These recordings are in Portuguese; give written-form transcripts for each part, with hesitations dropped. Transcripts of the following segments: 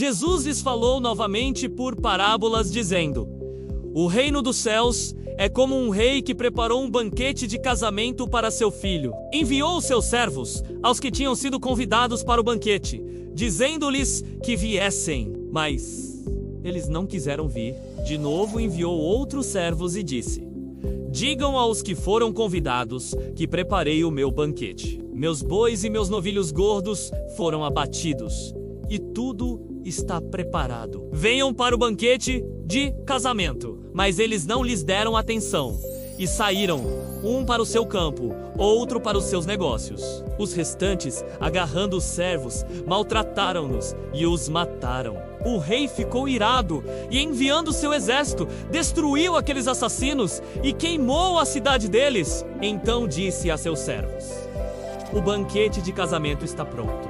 Jesus lhes falou novamente por parábolas, dizendo: o reino dos céus é como um rei que preparou um banquete de casamento para seu filho. Enviou os seus servos aos que tinham sido convidados para o banquete, dizendo-lhes que viessem, mas eles não quiseram vir. De novo enviou outros servos e disse: digam aos que foram convidados que preparei o meu banquete. Meus bois e meus novilhos gordos foram abatidos, e tudo está preparado. Venham para o banquete de casamento. Mas eles não lhes deram atenção, e saíram, um para o seu campo, outro para os seus negócios. Os restantes, agarrando os servos, maltrataram-nos e os mataram. O rei ficou irado e, enviando seu exército, destruiu aqueles assassinos e queimou a cidade deles. Então disse a seus servos: o banquete de casamento está pronto,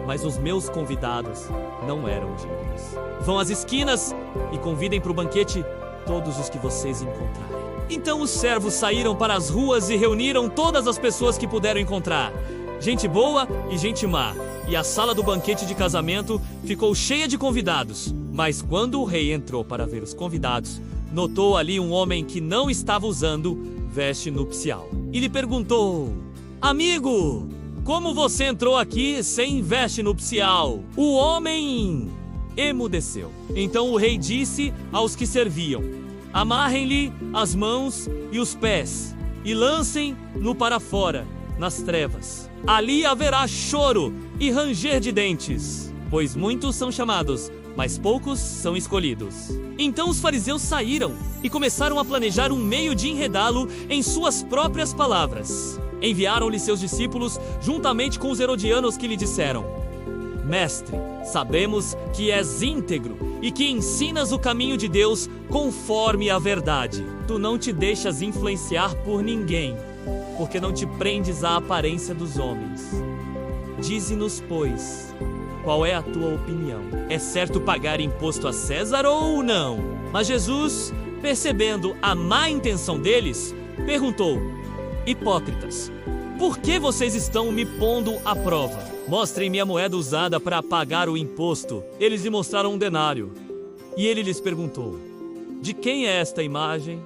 mas os meus convidados não eram dignos. Vão às esquinas e convidem para o banquete todos os que vocês encontrarem. Então os servos saíram para as ruas e reuniram todas as pessoas que puderam encontrar, gente boa e gente má, e a sala do banquete de casamento ficou cheia de convidados. Mas quando o rei entrou para ver os convidados, notou ali um homem que não estava usando veste nupcial. E lhe perguntou: amigo, como você entrou aqui sem veste nupcial? O homem emudeceu. Então o rei disse aos que serviam: amarrem-lhe as mãos e os pés e lancem-no para fora, nas trevas. Ali haverá choro e ranger de dentes, pois muitos são chamados, mas poucos são escolhidos. Então os fariseus saíram e começaram a planejar um meio de enredá-lo em suas próprias palavras. Enviaram-lhe seus discípulos juntamente com os herodianos, que lhe disseram: mestre, sabemos que és íntegro e que ensinas o caminho de Deus conforme a verdade. Tu não te deixas influenciar por ninguém, porque não te prendes à aparência dos homens. Dize-nos, pois, qual é a tua opinião? É certo pagar imposto a César ou não? Mas Jesus, percebendo a má intenção deles, perguntou: hipócritas, por que vocês estão me pondo à prova? Mostrem-me a moeda usada para pagar o imposto. Eles lhe mostraram um denário. E ele lhes perguntou: de quem é esta imagem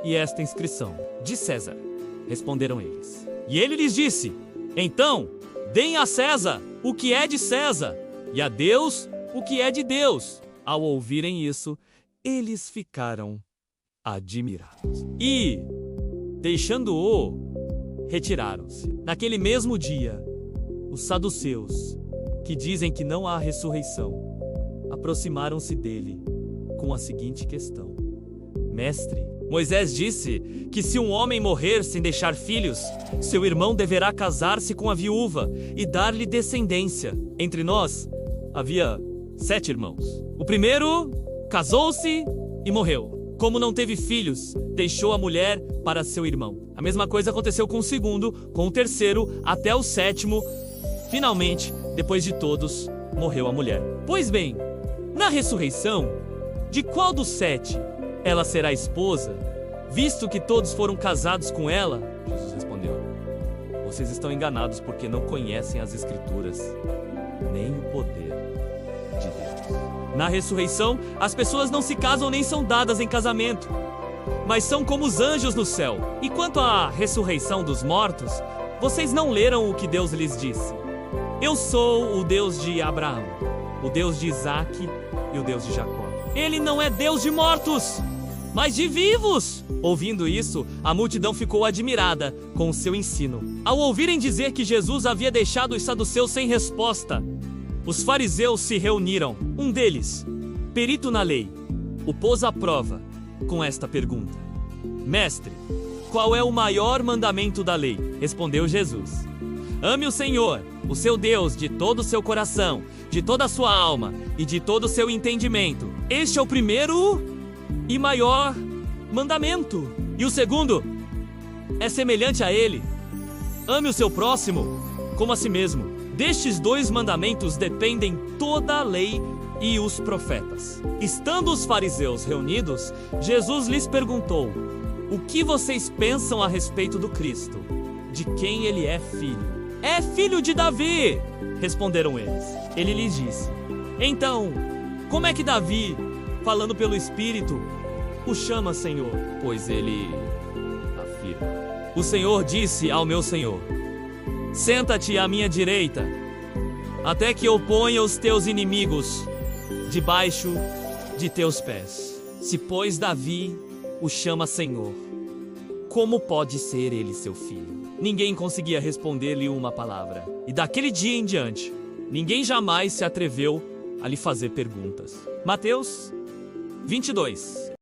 e esta inscrição? De César, responderam eles. E ele lhes disse: então, deem a César o que é de César, e a Deus o que é de Deus. Ao ouvirem isso, eles ficaram admirados. E, deixando-o, retiraram-se. Naquele mesmo dia, os saduceus, que dizem que não há ressurreição, aproximaram-se dele com a seguinte questão: mestre, Moisés disse que se um homem morrer sem deixar filhos, seu irmão deverá casar-se com a viúva e dar-lhe descendência. Entre nós havia 7 irmãos. O primeiro casou-se e morreu. Como não teve filhos, deixou a mulher para seu irmão. A mesma coisa aconteceu com o segundo, com o terceiro, até o 7º. Finalmente, depois de todos, morreu a mulher. Pois bem, na ressurreição, de qual dos 7 ela será esposa, visto que todos foram casados com ela? Jesus respondeu: vocês estão enganados porque não conhecem as Escrituras, nem o poder de Deus. Na ressurreição, as pessoas não se casam nem são dadas em casamento, mas são como os anjos no céu. E quanto à ressurreição dos mortos, vocês não leram o que Deus lhes disse: eu sou o Deus de Abraão, o Deus de Isaque e o Deus de Jacó. Ele não é Deus de mortos, mas de vivos. Ouvindo isso, a multidão ficou admirada com o seu ensino. Ao ouvirem dizer que Jesus havia deixado os saduceus sem resposta, os fariseus se reuniram. Um deles, perito na lei, o pôs à prova com esta pergunta: mestre, qual é o maior mandamento da lei? Respondeu Jesus: ame o Senhor, o seu Deus, de todo o seu coração, de toda a sua alma e de todo o seu entendimento. Este é o primeiro e maior mandamento. E o segundo é semelhante a ele: ame o seu próximo como a si mesmo. Destes 2 mandamentos dependem toda a lei e os profetas. Estando os fariseus reunidos, Jesus lhes perguntou: o que vocês pensam a respeito do Cristo? De quem ele é filho? É filho de Davi, responderam eles. Ele lhes disse: então, Como é que Davi, falando pelo Espírito, o chama Senhor? Pois ele afirma: o Senhor disse ao meu Senhor: senta-te à minha direita, até que eu ponha os teus inimigos debaixo de teus pés. Se, pois, Davi o chama Senhor, como pode ser ele seu filho? Ninguém conseguia responder-lhe uma palavra. E daquele dia em diante, ninguém jamais se atreveu a lhe fazer perguntas. Mateus 22.